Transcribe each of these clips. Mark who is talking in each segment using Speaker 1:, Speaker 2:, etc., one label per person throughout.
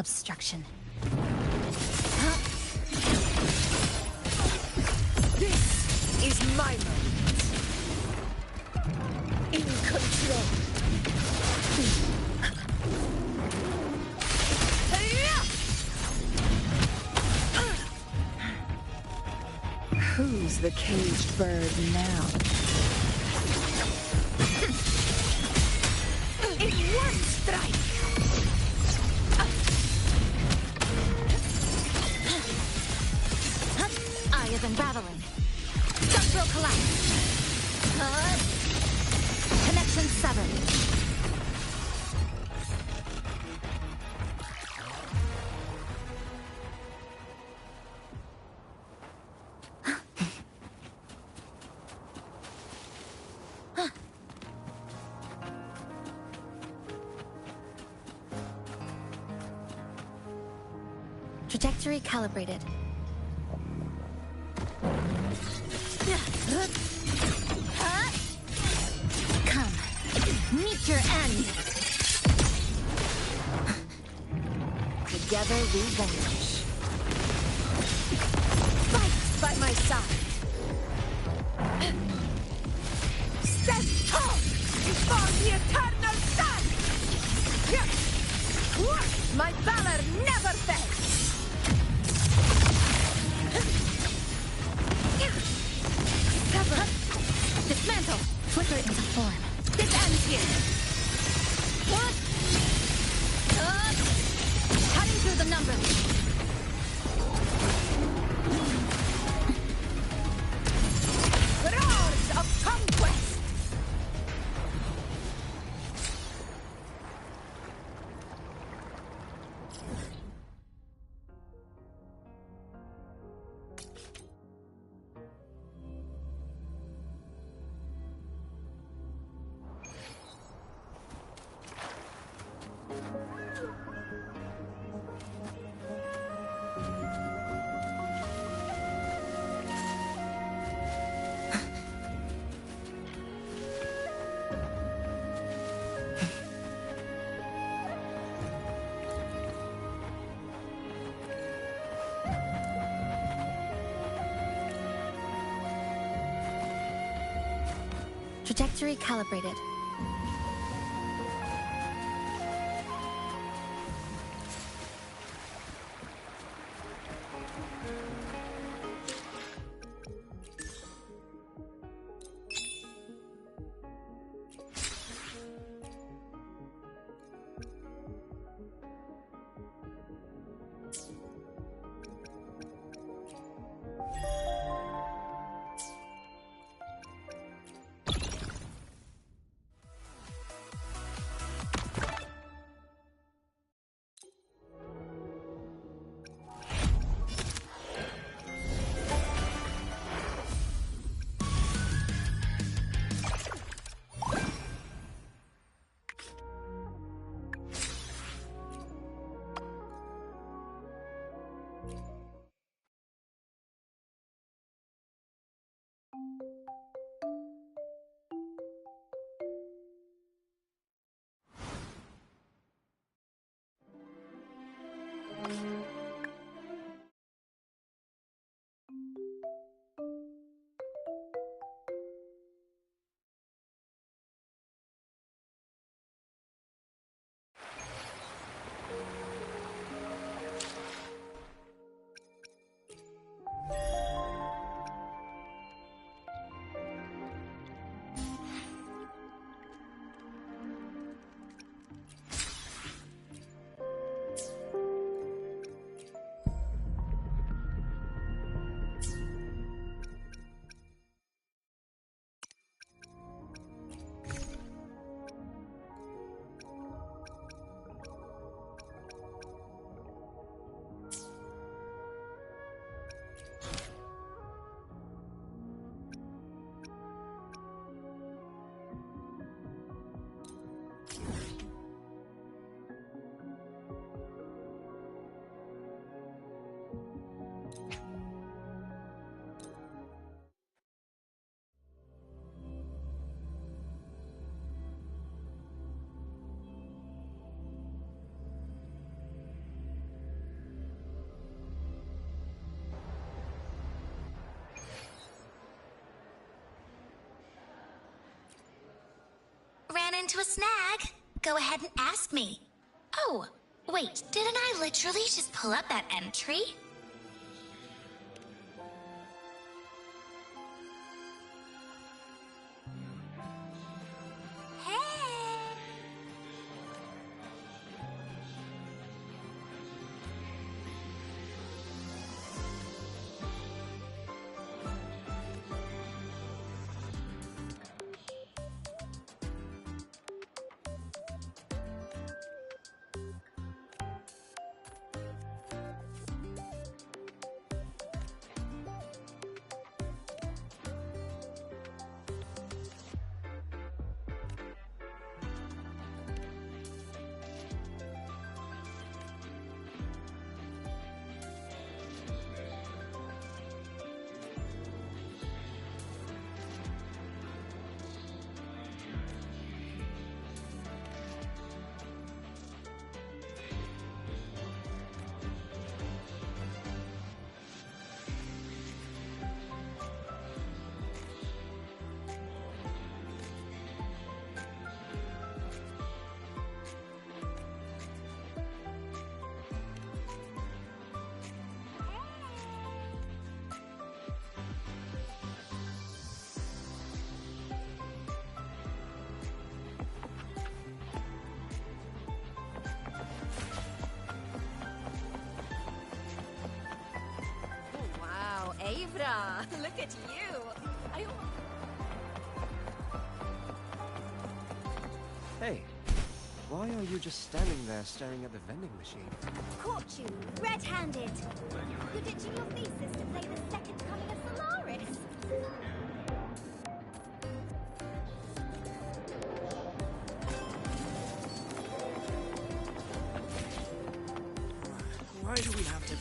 Speaker 1: obstruction.
Speaker 2: This is my moment. In control. Who's the caged bird now? In one strike!
Speaker 1: Eye is unraveling. Structural collapse. Connection severed. Trajectory calibrated. Come, meet your end. Together we vanish.
Speaker 2: Fight by my side. Stand tall before the eternal sun. My valor never fails.
Speaker 1: Dismantle! Flicker it into form.
Speaker 2: This ends here.
Speaker 1: Cutting through the numbers.
Speaker 2: Roars of conquest.
Speaker 1: Trajectory calibrated. into a snag, go ahead and ask me. Oh, wait, didn't I literally just pull up that entry?
Speaker 2: Avra, look at you.
Speaker 3: Hey, why are you just standing there staring at the vending machine?
Speaker 1: Caught you, red-handed. You're ditching your thesis to play the second coming of Solaris.
Speaker 3: Why do we have to...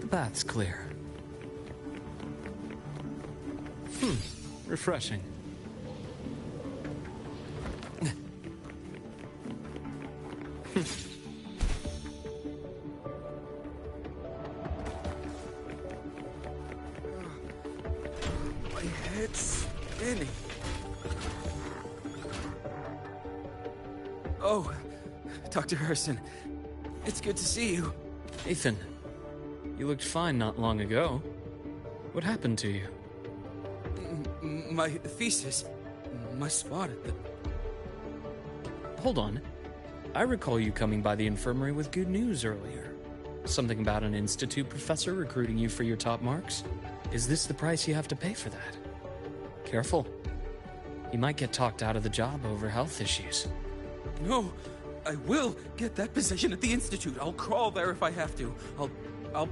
Speaker 4: That's clear. Refreshing.
Speaker 3: My head's spinning. Oh,
Speaker 4: Dr. Herson. It's good to see you.
Speaker 5: Ethan, you looked fine not long ago. What happened to you?
Speaker 4: My thesis. My spot at the...
Speaker 5: Hold on. I recall you coming by the infirmary with good news earlier. Something about an institute professor recruiting you for your top marks? Is this the price you have to pay for that? Careful. You might get talked out of the job over health issues.
Speaker 4: No, I will get that position at the institute. I'll crawl there if I have to. I'll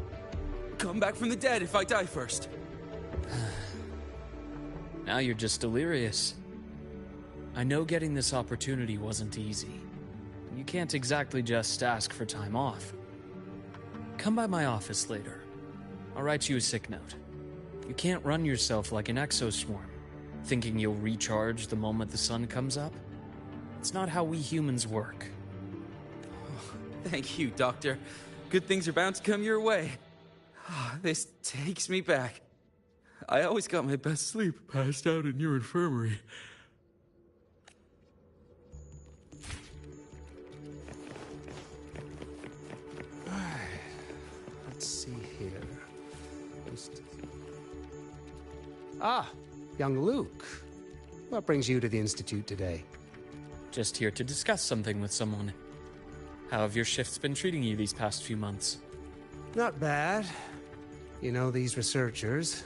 Speaker 4: come back from the dead if I die first.
Speaker 5: Now you're just delirious. I know getting this opportunity wasn't easy. You can't exactly just ask for time off. Come by my office later. I'll write you a sick note. You can't run yourself like an exoswarm, thinking you'll recharge the moment the sun comes up. It's not how we humans work.
Speaker 4: Oh, thank you, Doctor. Good things are bound to come your way. This takes me back. I always got my best sleep passed out in your infirmary.
Speaker 6: Let's see here. Ah, young Luke. What brings you to the Institute today?
Speaker 5: Just here to discuss something with someone. How have your shifts been treating you these past few months?
Speaker 6: Not bad. You know, these researchers,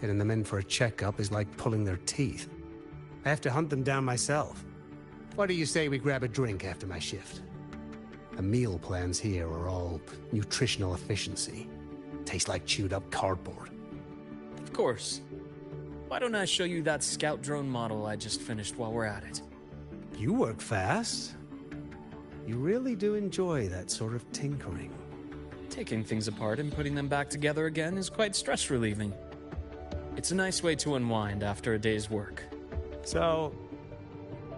Speaker 6: getting them in for a checkup is like pulling their teeth. I have to hunt them down myself. What do you say we grab a drink after my shift? The meal plans here are all nutritional efficiency. Taste like chewed up cardboard.
Speaker 5: Of course. Why don't I show you that scout drone model I just finished while we're at it?
Speaker 6: You work fast. You really do enjoy that sort of tinkering.
Speaker 5: Taking things apart and putting them back together again is quite stress-relieving. It's a nice way to unwind after a day's work.
Speaker 6: So,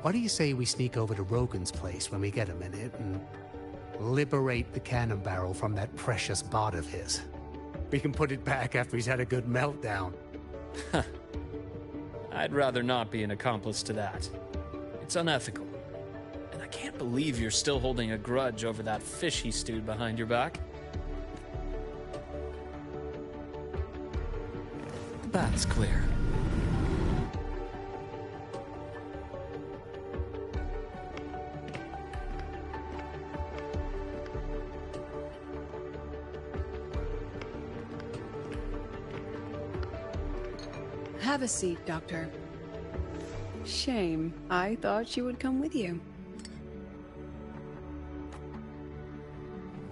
Speaker 6: what do you say we sneak over to Rogan's place when we get a minute and liberate the cannon barrel from that precious bot of his? We can put it back after he's had a good meltdown.
Speaker 5: I'd rather not be an accomplice to that. It's unethical. And I can't believe you're still holding a grudge over that fish he stewed behind your back. The bath's clear.
Speaker 7: Have a seat, Doctor. Shame. I thought she would come with you.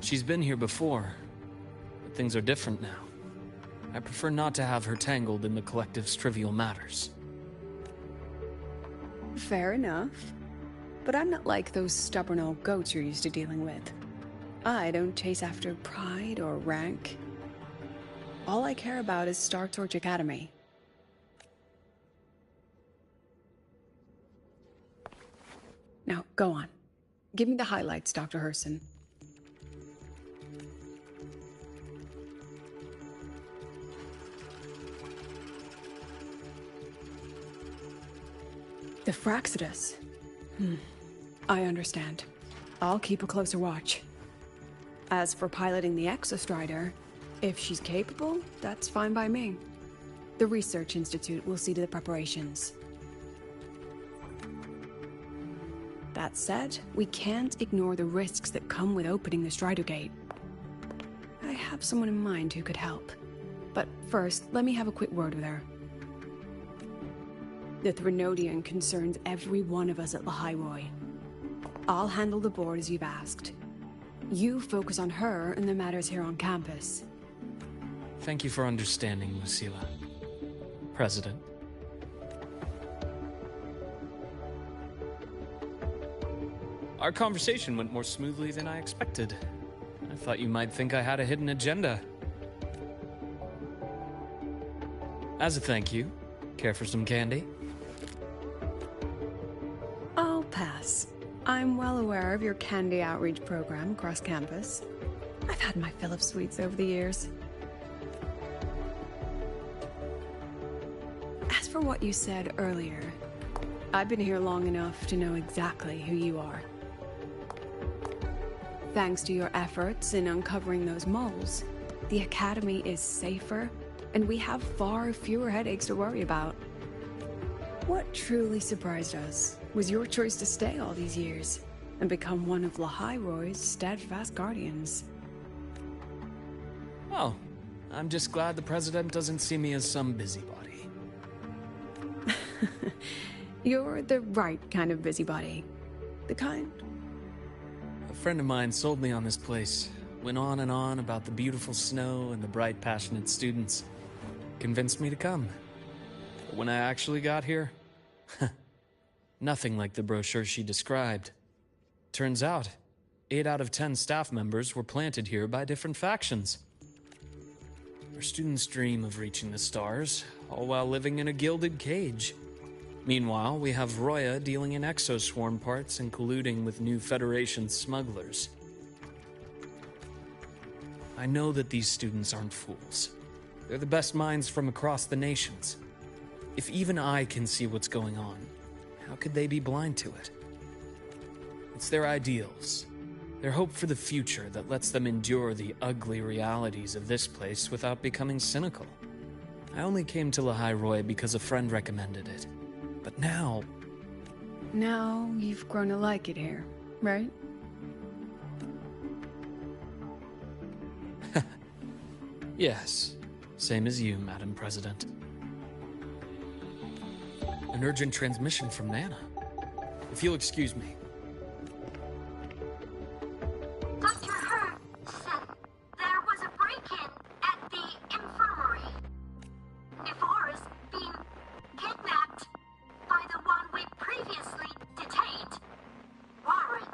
Speaker 5: She's been here before, but things are different now. I prefer not to have her tangled in the collective's trivial matters.
Speaker 7: Fair enough. But I'm not like those stubborn old goats you're used to dealing with. I don't chase after pride or rank. All I care about is Star Torch Academy. Now, go on. Give me the highlights, Dr. Herson. The Fraxidus. I understand. I'll keep a closer watch. As for piloting the Exostrider, if she's capable, that's fine by me. The Research Institute will see to the preparations. That said, we can't ignore the risks that come with opening the Strider Gate. I have someone in mind who could help. But first, let me have a quick word with her. The Threnodian concerns every one of us at Lahairoi. I'll handle the board as you've asked. You focus on her and the matters here on campus.
Speaker 5: Thank you for understanding, Lucilla. President. Our conversation went more smoothly than I expected. I thought you might think I had a hidden agenda. As a thank you, care for some candy?
Speaker 7: I'll pass. I'm well aware of your candy outreach program across campus. I've had my fill of sweets over the years. As for what you said earlier, I've been here long enough to know exactly who you are. Thanks to your efforts in uncovering those moles, the Academy is safer, and we have far fewer headaches to worry about. What truly surprised us was your choice to stay all these years and become one of Lahai-Roy's steadfast guardians.
Speaker 5: Oh, I'm just glad the President doesn't see me as some busybody.
Speaker 7: You're the right kind of busybody. The kind.
Speaker 5: A friend of mine sold me on this place. Went on and on about the beautiful snow and the bright, passionate students. Convinced me to come. But when I actually got here, nothing like the brochure she described. Turns out, 8 out of 10 staff members were planted here by different factions. Our students dream of reaching the stars, all while living in a gilded cage. Meanwhile, we have Roya dealing in exoswarm parts and colluding with new Federation smugglers. I know that these students aren't fools. They're the best minds from across the nations. If even I can see what's going on, how could they be blind to it? It's their ideals, their hope for the future that lets them endure the ugly realities of this place without becoming cynical. I only came to Lahai-Roy because a friend recommended it. But now...
Speaker 7: Now you've grown to like it here, right?
Speaker 5: Yes, same as you, Madam President. An urgent transmission from Nana. If you'll excuse me.
Speaker 1: Dr. Hurd said there was a break-in at the infirmary. Nevora's being kidnapped by the one we previously detained, Warren.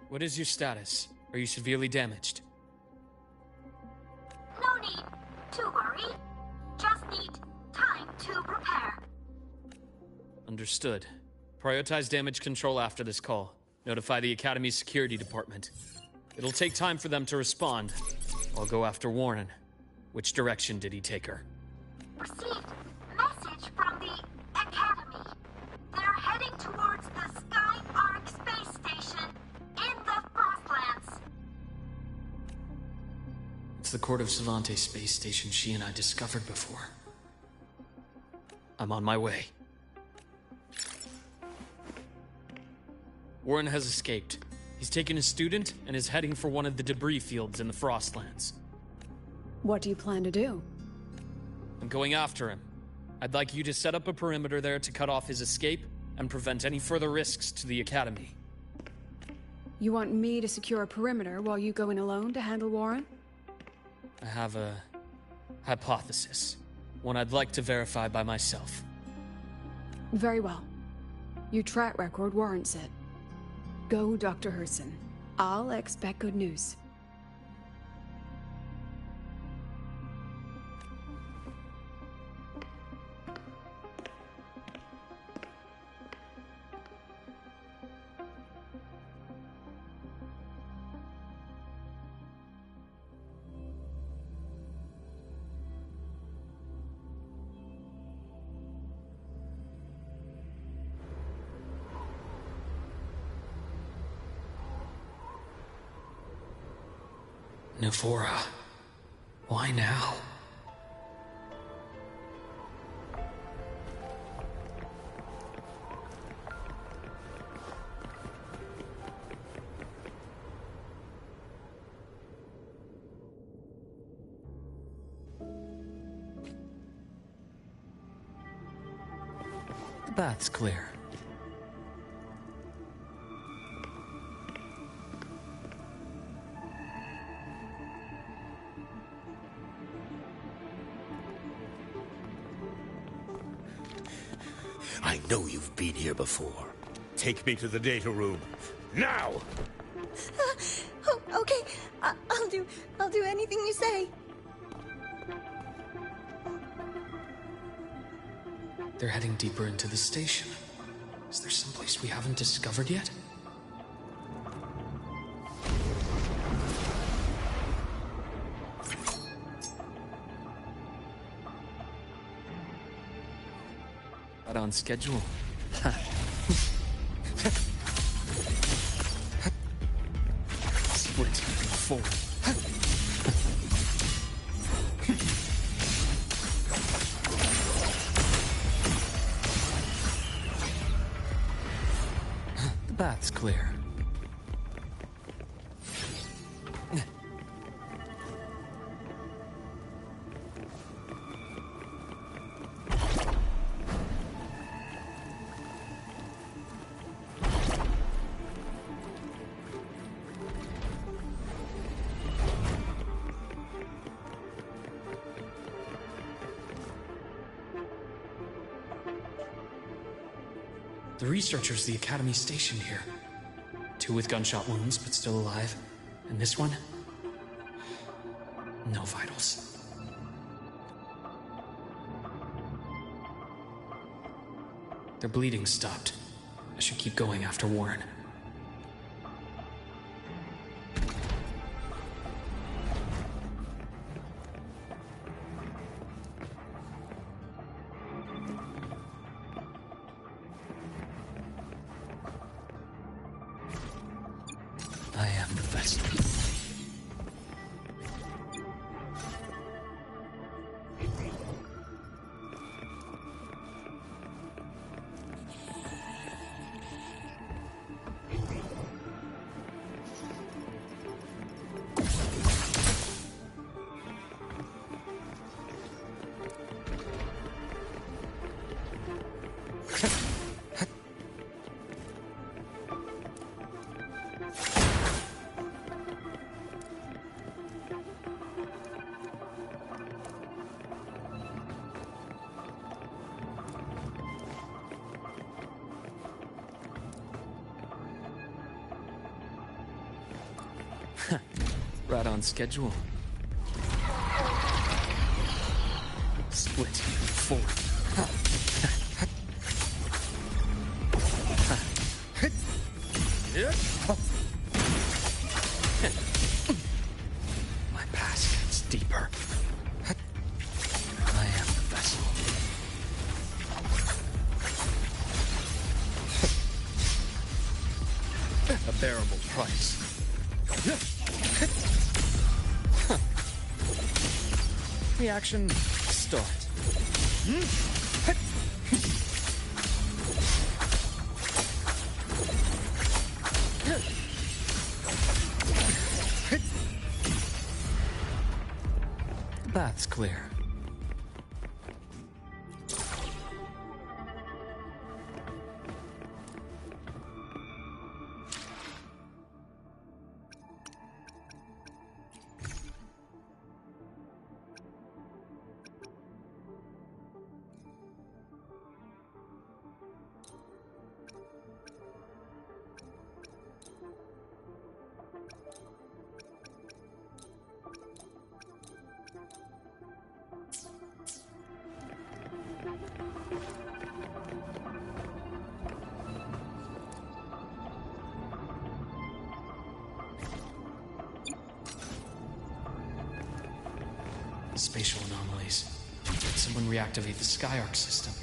Speaker 5: What is your status? Are you severely damaged?
Speaker 1: No need to worry. Just need time to prepare.
Speaker 5: Understood. Prioritize damage control after this call. Notify the Academy's security department. It'll take time for them to respond. I'll go after Warren. Which direction did he take her?
Speaker 1: Received message from the Academy. They're heading towards the Sky Arc space station in the Frostlands.
Speaker 5: It's the Court of Savante space station she and I discovered before. I'm on my way. Warren has escaped. He's taken a student and is heading for one of the debris fields in the Frostlands.
Speaker 7: What do you plan to do?
Speaker 5: I'm going after him. I'd like you to set up a perimeter there to cut off his escape and prevent any further risks to the Academy.
Speaker 7: You want me to secure a perimeter while you go in alone to handle Warren?
Speaker 5: I have a hypothesis. One I'd like to verify by myself.
Speaker 7: Very well. Your track record warrants it. Go, Dr. Herson. I'll expect good news.
Speaker 5: Nevora. Why now? The bath's clear.
Speaker 8: I know you've been here before. Take me to the data room. Now!
Speaker 2: Oh, okay. I'll do anything you say.
Speaker 5: They're heading deeper into the station. Is there someplace we haven't discovered yet? Right on schedule. forward. The bath's clear. The researchers the Academy stationed here. 2 with gunshot wounds, but still alive. And this one? No vitals. Their bleeding stopped. I should keep going after Warren. I am the vessel. Right on schedule. Split forward. My past gets deeper. I am the vessel. A bearable price. Reaction, start. The bath's clear. Spatial anomalies. Did someone reactivate the Skyarc system?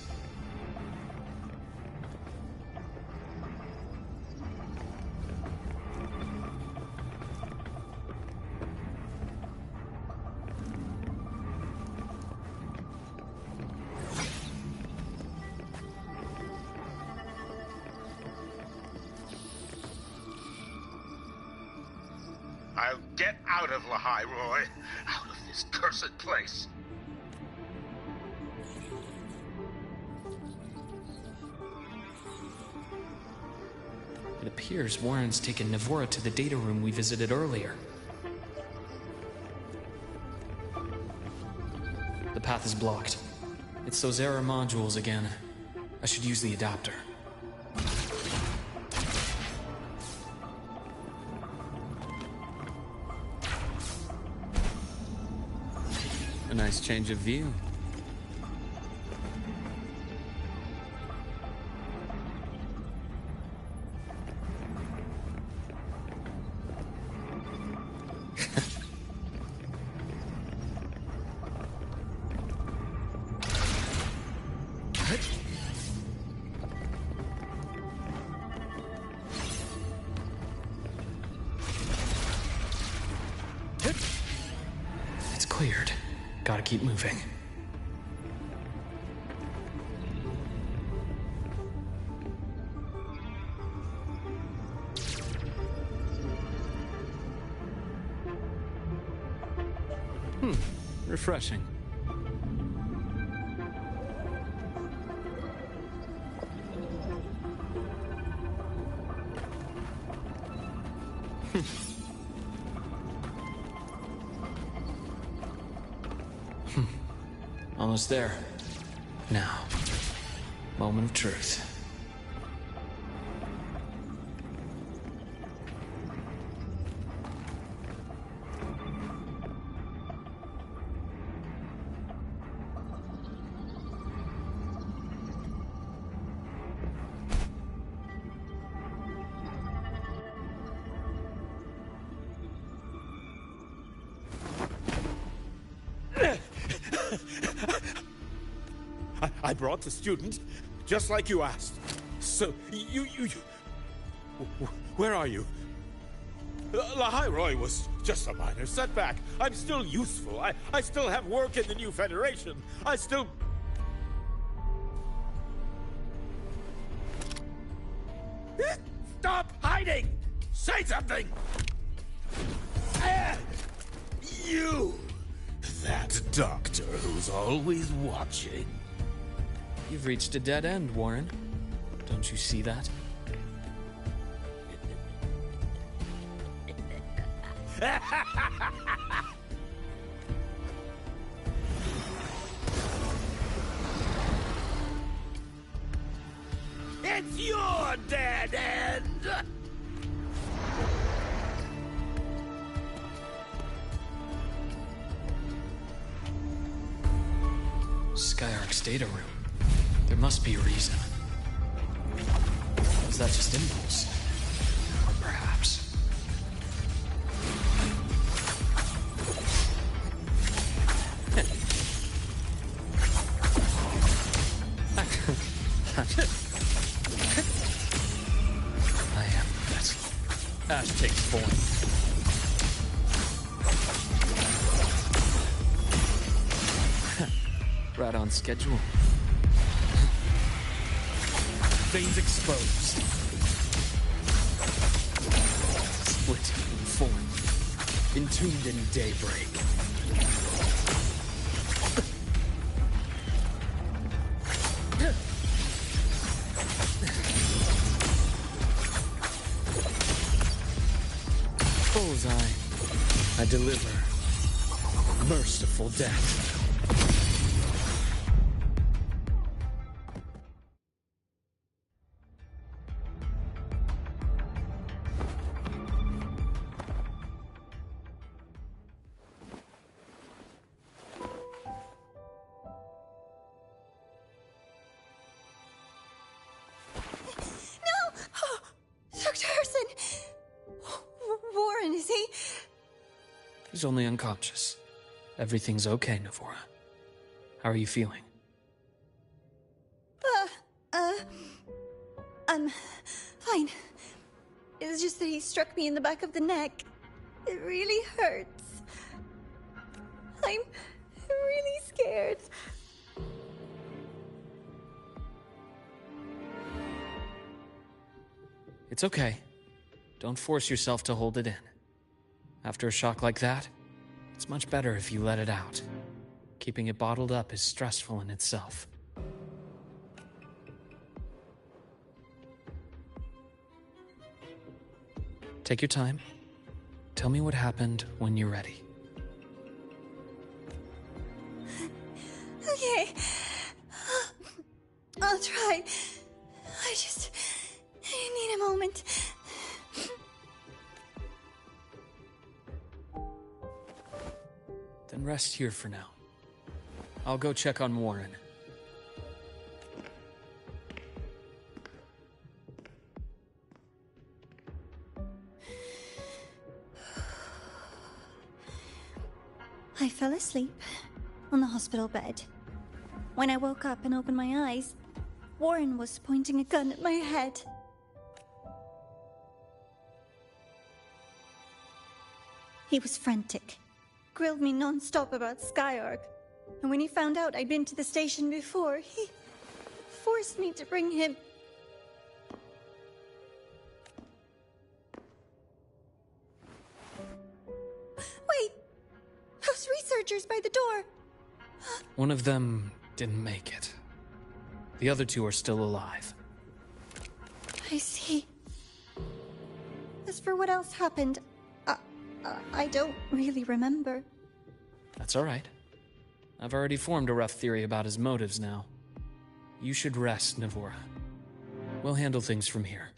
Speaker 8: I'll get out of Lahai, Roy. Out of this cursed place.
Speaker 5: It appears Warren's taken Navora to the data room we visited earlier. The path is blocked. It's those error modules again. I should use the adapter.
Speaker 4: A nice change of view.
Speaker 5: Gotta keep moving. Refreshing. Almost there. Now, moment of truth.
Speaker 8: I brought the student, just like you asked. So, where are you? Lahairoi was just a minor setback. I'm still useful. I still have work in the new Federation. I still... Stop hiding! Say something! You! That doctor who's always watching.
Speaker 5: You've reached a dead end, Warren. Don't you see that?
Speaker 8: It's your dead end!
Speaker 5: Skyark's data room. There must be a reason. Is that just impulse? Or perhaps... I am that. Ash takes form. Right on schedule. Veins exposed. Split in form. Entombed in daybreak. Bullseye. I deliver. Merciful death. He's only unconscious. Everything's okay, Navora. How are you feeling?
Speaker 2: I'm fine. It's just that he struck me in the back of the neck. It really hurts. I'm really scared.
Speaker 5: It's okay. Don't force yourself to hold it in. After a shock like that, it's much better if you let it out. Keeping it bottled up is stressful in itself. Take your time. Tell me what happened when you're ready.
Speaker 2: Okay. I'll try. I need a moment.
Speaker 5: Then rest here for now. I'll go check on Warren.
Speaker 2: I fell asleep on the hospital bed. When I woke up and opened my eyes, Warren was pointing a gun at my head. He was frantic. grilled me non-stop about Skyark. And when he found out I'd been to the station before, he forced me to bring him. Wait! Those researchers by the door!
Speaker 5: One of them didn't make it. The other two are still alive.
Speaker 2: I see. As for what else happened, I don't really remember.
Speaker 5: That's all right. I've already formed a rough theory about his motives now. You should rest, Navora. We'll handle things from here.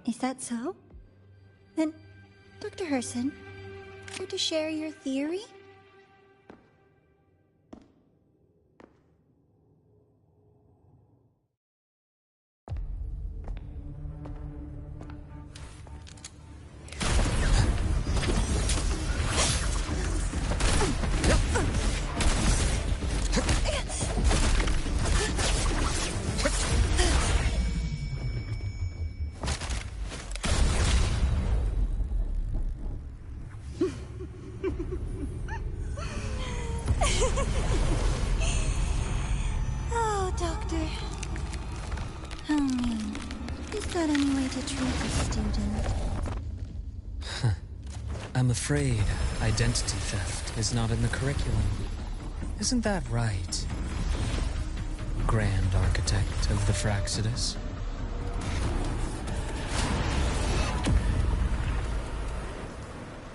Speaker 2: Is that so? Then, Dr. Herson, care to share your theory? Oh, Doctor. How mean. Is that any way to treat a student?
Speaker 5: I'm afraid identity theft is not in the curriculum. Isn't that right, Grand Architect of the Fraxidus?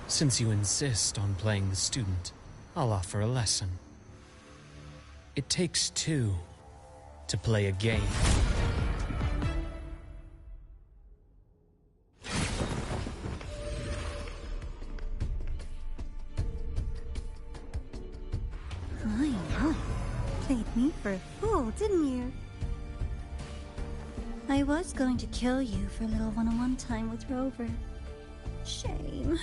Speaker 5: Since you insist on playing the student, I'll offer a lesson. It takes two to play a game.
Speaker 2: My, played me for a fool, didn't you? I was going to kill you for a little one-on-one time with Rover. Shame.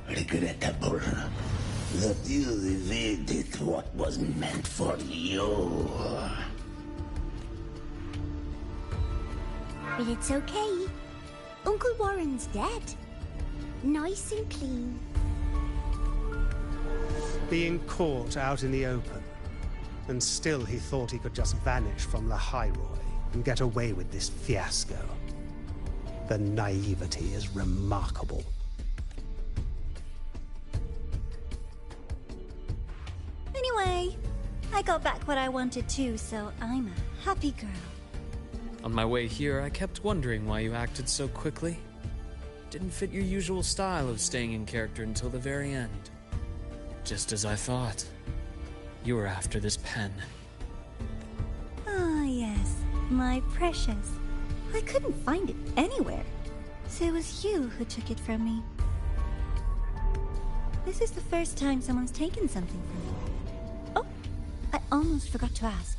Speaker 9: Regrettable that you evaded what was meant for you.
Speaker 1: But it's okay. Uncle Warren's dead. Nice and clean.
Speaker 6: Being caught out in the open, and still he thought he could just vanish from the High-Roy and get away with this fiasco. The naivety is remarkable.
Speaker 2: Anyway, I got back what I wanted too, so I'm a happy girl.
Speaker 5: On my way here, I kept wondering why you acted so quickly. Didn't fit your usual style of staying in character until the very end. Just as I thought. You were after this pen.
Speaker 2: Ah, yes, my precious. I couldn't find it anywhere. So it was you who took it from me. This is the first time someone's taken something from me. Oh, I almost forgot to ask.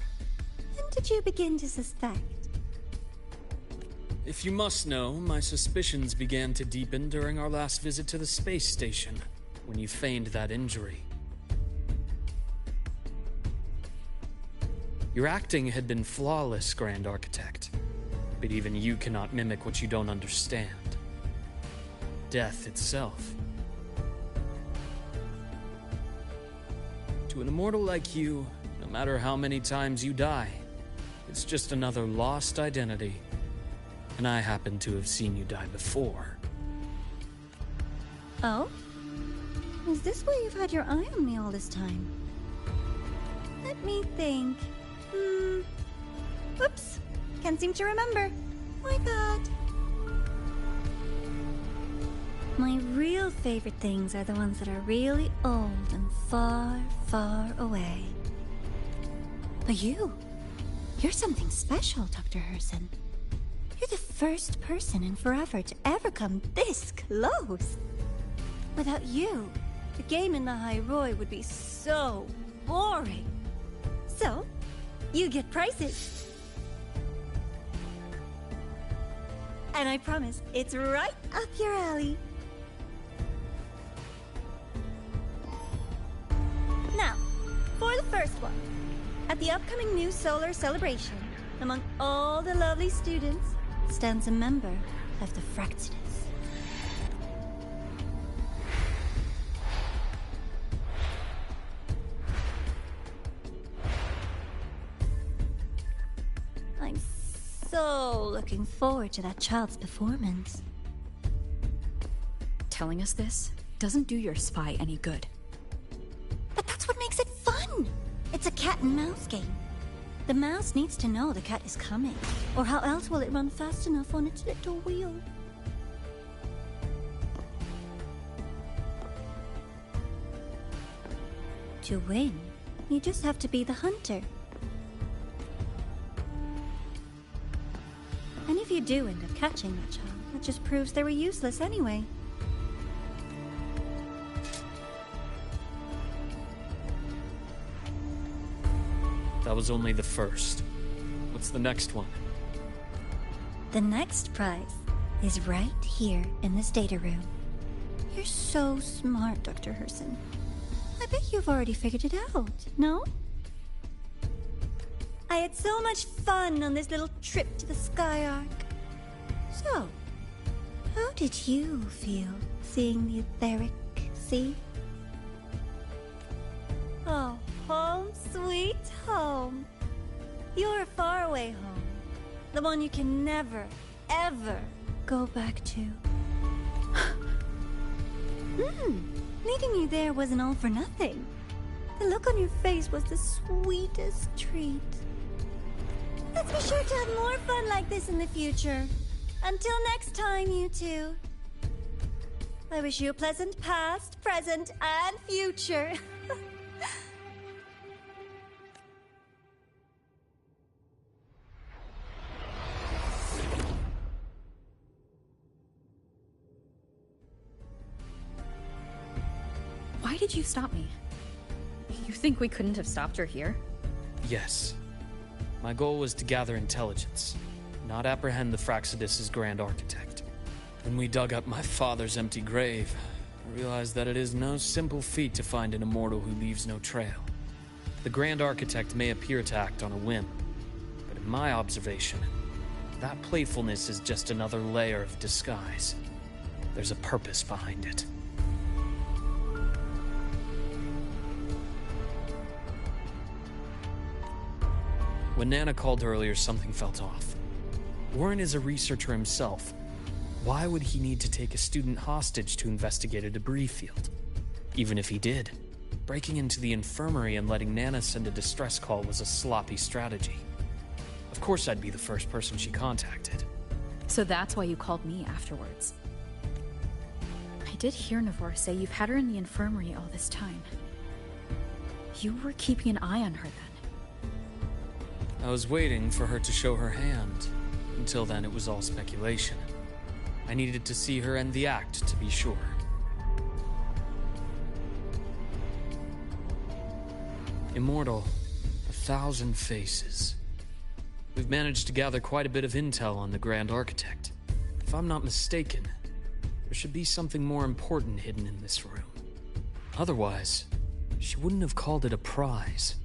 Speaker 2: When did you begin to suspect?
Speaker 5: If you must know, my suspicions began to deepen during our last visit to the space station, when you feigned that injury. Your acting had been flawless, Grand Architect, but even you cannot mimic what you don't understand. Death itself. To an immortal like you, no matter how many times you die, it's just another lost identity. And I happen to have seen you die before.
Speaker 2: Oh? Is this why you've had your eye on me all this time? Let me think. Oops. Can't seem to remember. My bad. My real favorite things are the ones that are really old and far, far away. But you're something special, Dr. Herson. You're the first person in forever to ever come this close. Without you, the game in the High-Roy would be so boring. So, you get prizes. And I promise, it's right up your alley. Now, for the first one. At the upcoming new solar celebration, among all the lovely students, stands a member of the Fractidus. I'm so looking forward to that child's performance.
Speaker 10: Telling us this doesn't do your spy any good.
Speaker 2: But that's what makes it fun! It's a cat and mouse game. The mouse needs to know the cat is coming, or how else will it run fast enough on its little wheel? To win, you just have to be the hunter. And if you do end up catching that child, that just proves they were useless anyway.
Speaker 5: That was only the first. What's the next one?
Speaker 2: The next prize is right here in this data room. You're so smart, Dr. Herson. I bet you've already figured it out, no? I had so much fun on this little trip to the Sky Arc. So, how did you feel seeing the etheric sea? Oh, home sweet home. Your faraway home. The one you can never, ever go back to. Meeting you there wasn't all for nothing. The look on your face was the sweetest treat. Let's be sure to have more fun like this in the future. Until next time, you two. I wish you a pleasant past, present, and future.
Speaker 10: Why did you stop me? You think we couldn't have stopped her here?
Speaker 5: Yes. My goal was to gather intelligence, not apprehend the Fractidus' grand architect. When we dug up my father's empty grave, I realized that it is no simple feat to find an immortal who leaves no trail. The grand architect may appear to act on a whim, but in my observation, that playfulness is just another layer of disguise. There's a purpose behind it. When Nana called earlier, something felt off. Warren is a researcher himself. Why would he need to take a student hostage to investigate a debris field? Even if he did, breaking into the infirmary and letting Nana send a distress call was a sloppy strategy. Of course I'd be the first person she contacted.
Speaker 10: So that's why you called me afterwards. I did hear Navor say you've had her in the infirmary all this time. You were keeping an eye on her then.
Speaker 5: I was waiting for her to show her hand. Until then, it was all speculation. I needed to see her end the act to be sure. Immortal, 1,000 faces. We've managed to gather quite a bit of intel on the Grand Architect. If I'm not mistaken, there should be something more important hidden in this room. Otherwise, she wouldn't have called it a prize.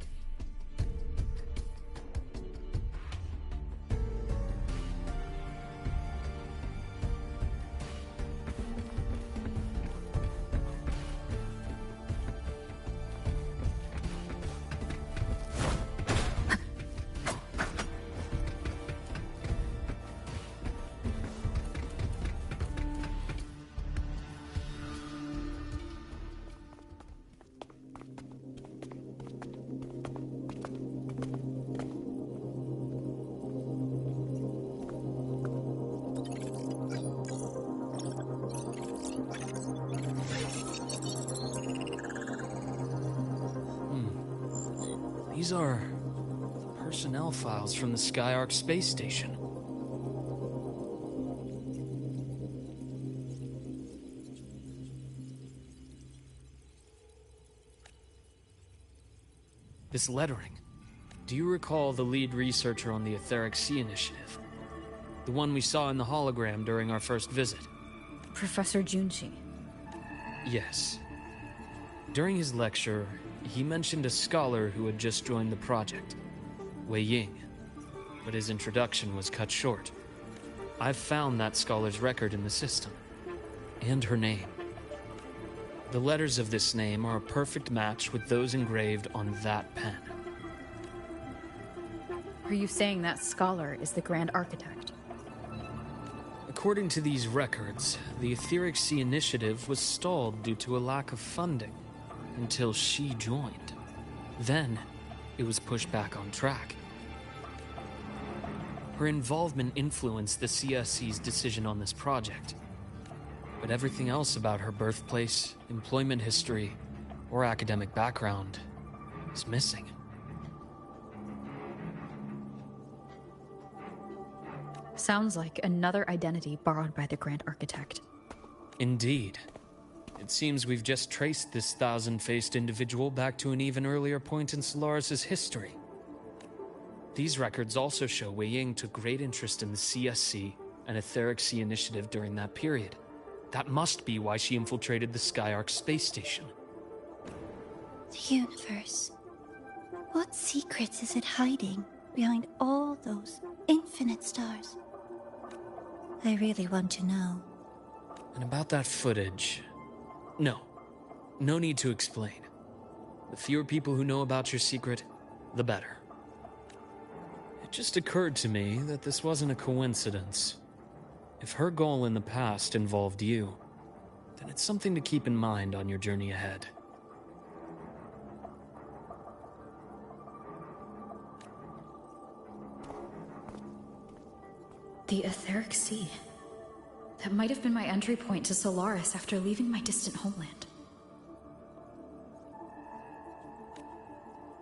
Speaker 5: These are personnel files from the Skyark space station. This lettering. Do you recall the lead researcher on the Etheric Sea Initiative? The one we saw in the hologram during our first visit?
Speaker 10: Professor Junshi.
Speaker 5: Yes. During his lecture, he mentioned a scholar who had just joined the project, Wei Ying. but his introduction was cut short. I've found that scholar's record in the system, and her name. The letters of this name are a perfect match with those engraved on that pen.
Speaker 10: Are you saying that scholar is the Grand Architect?
Speaker 5: According to these records, the Etheric Sea Initiative was stalled due to a lack of funding until she joined. Then, it was pushed back on track. Her involvement influenced the CSC's decision on this project. But everything else about her birthplace, employment history, or academic background is missing.
Speaker 10: Sounds like another identity borrowed by the Grand Architect.
Speaker 5: Indeed. It seems we've just traced this thousand-faced individual back to an even earlier point in Solaris' history. These records also show Wei Ying took great interest in the CSC and Etheric Sea Initiative during that period. That must be why she infiltrated the Skyark space station.
Speaker 2: The universe. What secrets is it hiding behind all those infinite stars? I really want to know.
Speaker 5: And about that footage... No need to explain. The fewer people who know about your secret, the better. It just occurred to me that this wasn't a coincidence. If her goal in the past involved you, then it's something to keep in mind on your journey ahead.
Speaker 10: The Etheric Sea. That might have been my entry point to Solaris after leaving my distant homeland.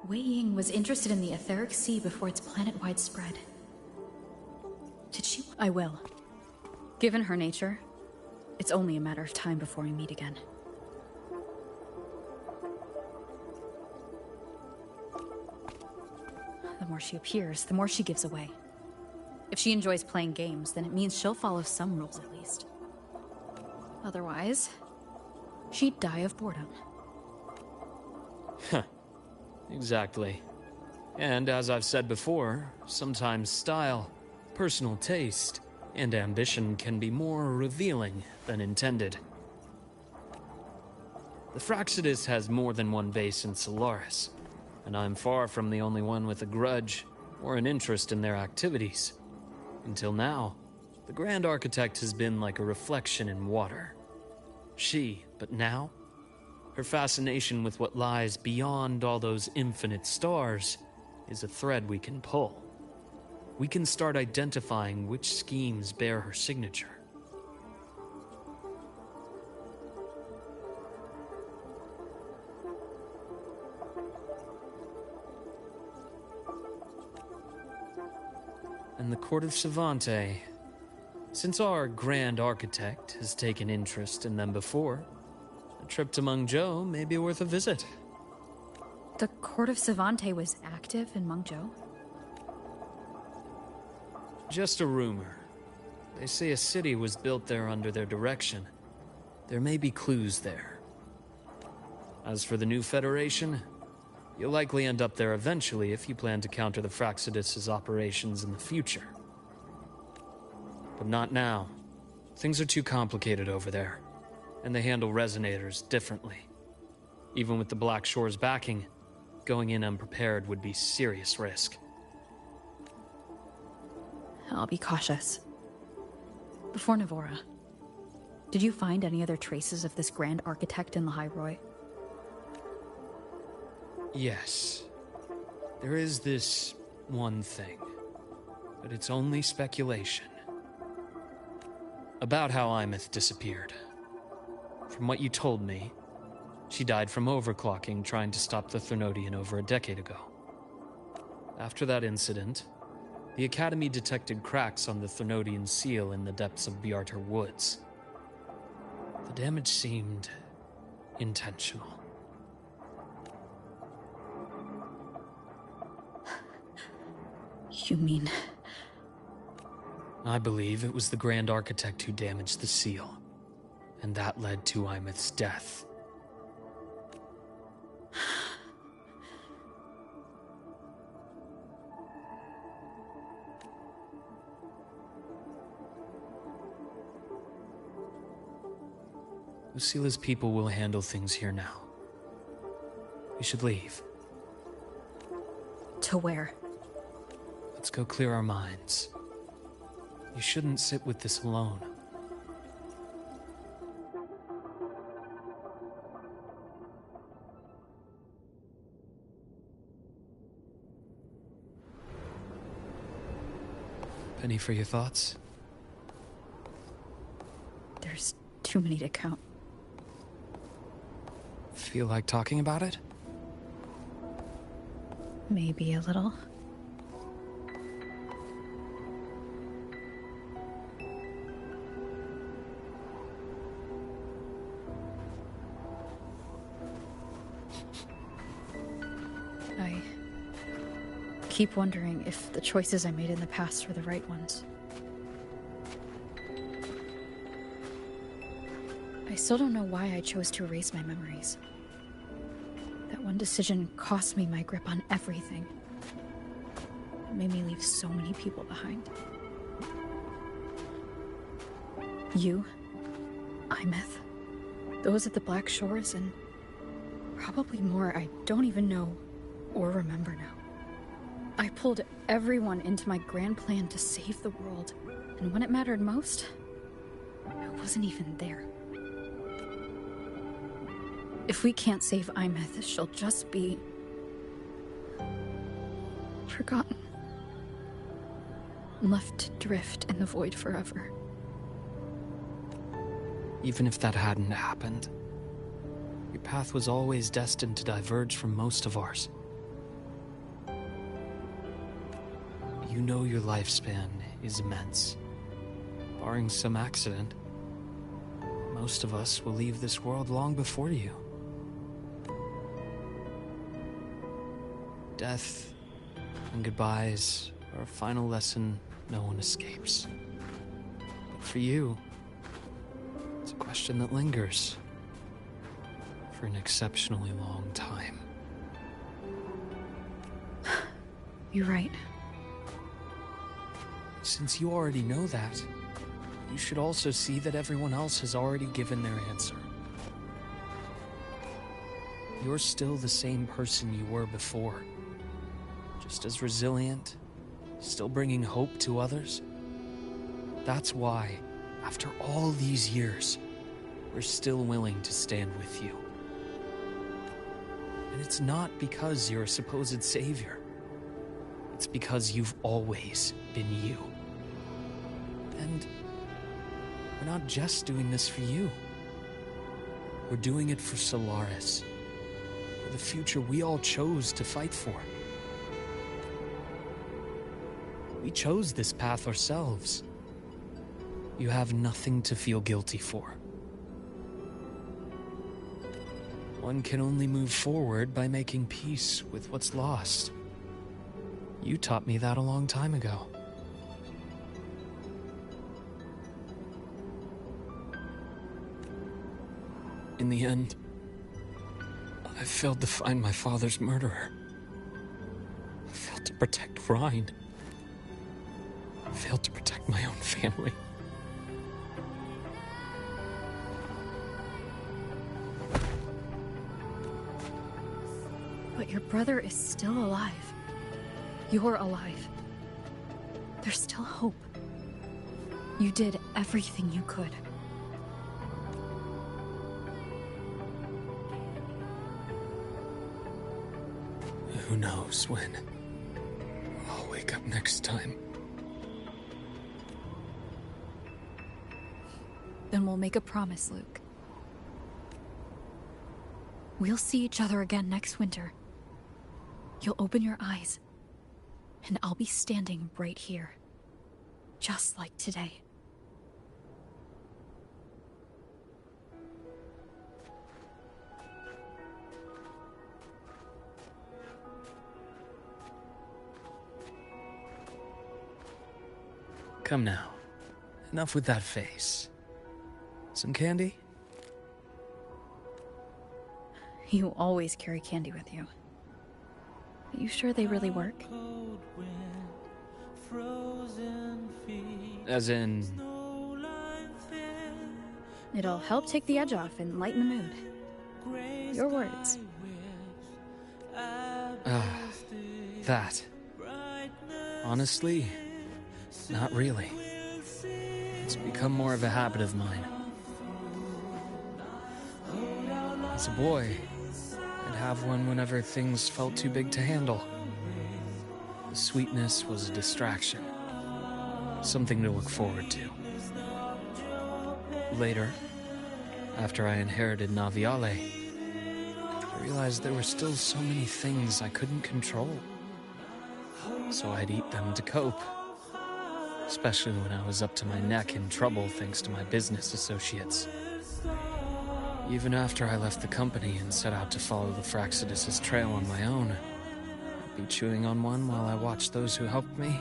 Speaker 10: Wei Ying was interested in the Etheric Sea before its planet-wide spread. Did she? I will. Given her nature, it's only a matter of time before we meet again. The more she appears, the more she gives away. If she enjoys playing games, then it means she'll follow some rules at least. Otherwise, she'd die of boredom.
Speaker 5: Huh. Exactly. And as I've said before, sometimes style, personal taste, and ambition can be more revealing than intended. The Fraxidus has more than one base in Solaris, and I'm far from the only one with a grudge or an interest in their activities. Until now, the Grand Architect has been like a reflection in water. But now, her fascination with what lies beyond all those infinite stars is a thread we can pull. We can start identifying which schemes bear her signature. And the Court of Savante. Since our Grand Architect has taken interest in them before, a trip to Mengzhou may be worth a visit.
Speaker 10: The Court of Savante was active in Mengzhou?
Speaker 5: Just a rumor. They say a city was built there under their direction. There may be clues there. As for the new Federation, you'll likely end up there eventually if you plan to counter the Fraxidus' operations in the future. But not now. Things are too complicated over there, and they handle resonators differently. Even with the Black Shore's backing, going in unprepared would be serious risk.
Speaker 10: I'll be cautious. Before Navora, did you find any other traces of this Grand Architect in the Hyroi?
Speaker 5: Yes. There is this one thing, but it's only speculation. About how Imeth disappeared. From what you told me, she died from overclocking trying to stop the Threnodian over a decade ago. After that incident, the Academy detected cracks on the Threnodian seal in the depths of Biarter Woods. The damage seemed intentional.
Speaker 10: You mean...
Speaker 5: I believe it was the Grand Architect who damaged the seal, and that led to Imeth's death. Lucila's people will handle things here now. We should leave.
Speaker 10: To where?
Speaker 5: Let's go clear our minds. You shouldn't sit with this alone. Penny for your thoughts?
Speaker 10: There's too many to count.
Speaker 5: Feel like talking about it?
Speaker 10: Maybe a little. I keep wondering if the choices I made in the past were the right ones. I still don't know why I chose to erase my memories. That one decision cost me my grip on everything. It made me leave so many people behind. You, Imeth, those at the Black Shores, and probably more I don't even know or remember now. I pulled everyone into my grand plan to save the world, and when it mattered most, I wasn't even there. If we can't save Imeth, she'll just be forgotten. Left to drift in the void forever.
Speaker 5: Even if that hadn't happened, your path was always destined to diverge from most of ours. You know your lifespan is immense. Barring some accident, most of us will leave this world long before you. Death and goodbyes are a final lesson no one escapes. But for you, it's a question that lingers for an exceptionally long time.
Speaker 10: You're right.
Speaker 5: Since you already know that, you should also see that everyone else has already given their answer. You're still the same person you were before. Just as resilient, still bringing hope to others. That's why, after all these years, we're still willing to stand with you. And it's not because you're a supposed savior. It's because you've always been you. And we're not just doing this for you. We're doing it for Solaris, for the future we all chose to fight for. We chose this path ourselves. You have nothing to feel guilty for. One can only move forward by making peace with what's lost. You taught me that a long time ago. In the end, I failed to find my father's murderer. I failed to protect Rhine. I failed to protect my own family.
Speaker 10: But your brother is still alive. You're alive. There's still hope. You did everything you could.
Speaker 5: Who knows when I'll wake up next time.
Speaker 10: Then we'll make a promise, Luke. We'll see each other again next winter. You'll open your eyes, and I'll be standing right here. Just like today.
Speaker 5: Come now. Enough with that face. Some candy?
Speaker 10: You always carry candy with you. Are you sure they really work?
Speaker 5: As in...
Speaker 10: It'll help take the edge off and lighten the mood. Your words.
Speaker 5: That. Honestly, not really. It's become more of a habit of mine. As a boy, I'd have one whenever things felt too big to handle. The sweetness was a distraction. Something to look forward to. Later, after I inherited Naviale, I realized there were still so many things I couldn't control. So I'd eat them to cope. Especially when I was up to my neck in trouble thanks to my business associates. Even after I left the company and set out to follow the Fraxidus' trail on my own, I'd be chewing on one while I watched those who helped me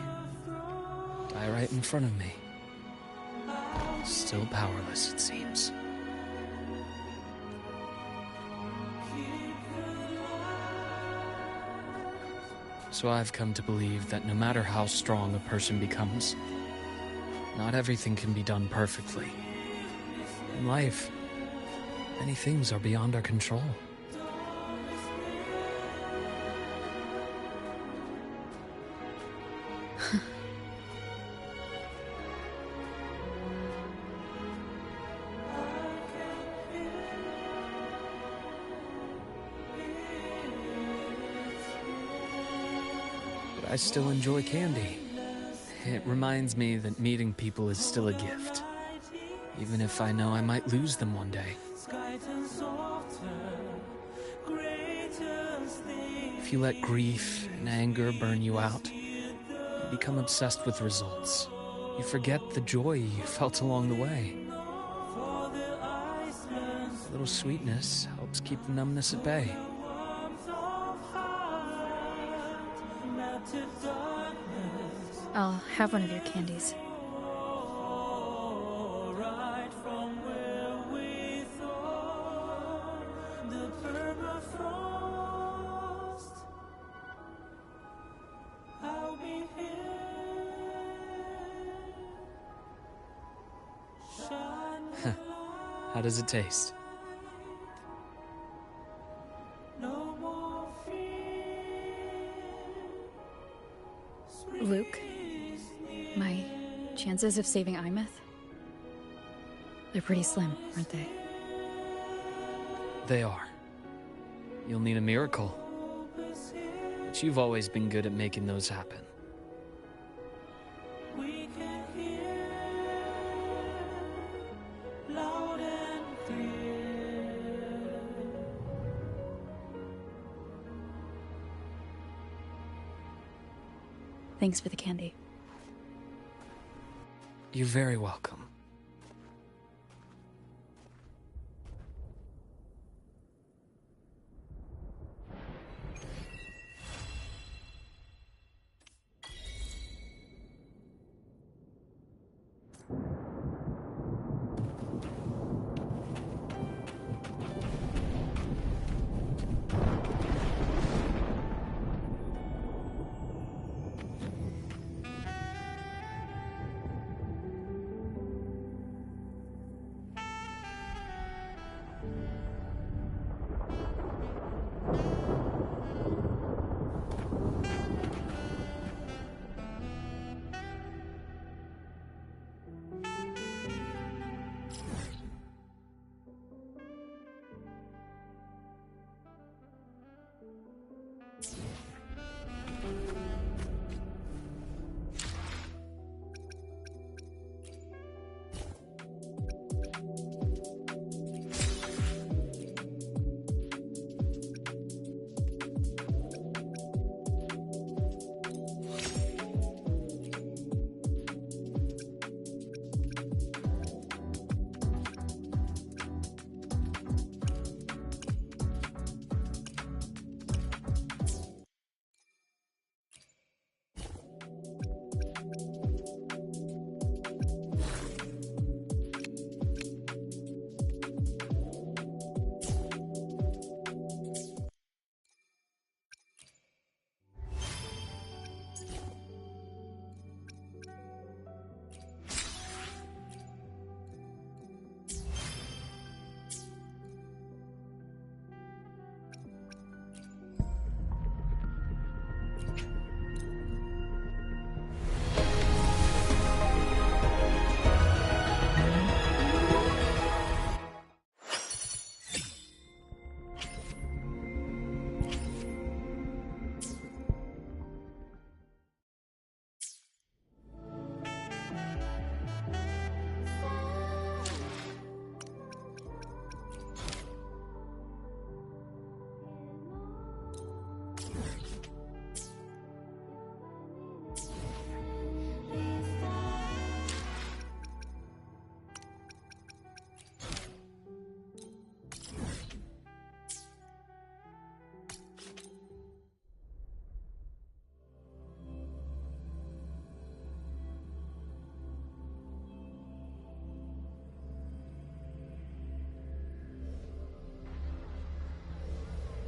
Speaker 5: die right in front of me. Still powerless, it seems. So I've come to believe that no matter how strong a person becomes, not everything can be done perfectly. In life, many things are beyond our control. But I still enjoy candy. It reminds me that meeting people is still a gift, even if I know I might lose them one day. If you let grief and anger burn you out, you become obsessed with results. You forget the joy you felt along the way. A little sweetness helps keep the numbness at bay.
Speaker 10: I'll have one of your candies.
Speaker 5: How does it taste?
Speaker 10: Luke, my chances of saving Imeth? They're pretty slim, aren't they?
Speaker 5: They are. You'll need a miracle. But you've always been good at making those happen.
Speaker 10: Thanks for the candy.
Speaker 5: You're very welcome.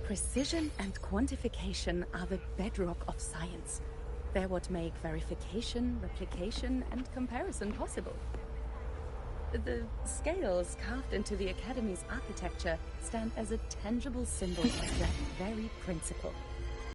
Speaker 11: Precision and quantification are the bedrock of science. They're what make verification, replication, and comparison possible. The scales carved into the Academy's architecture stand as a tangible symbol of that very principle.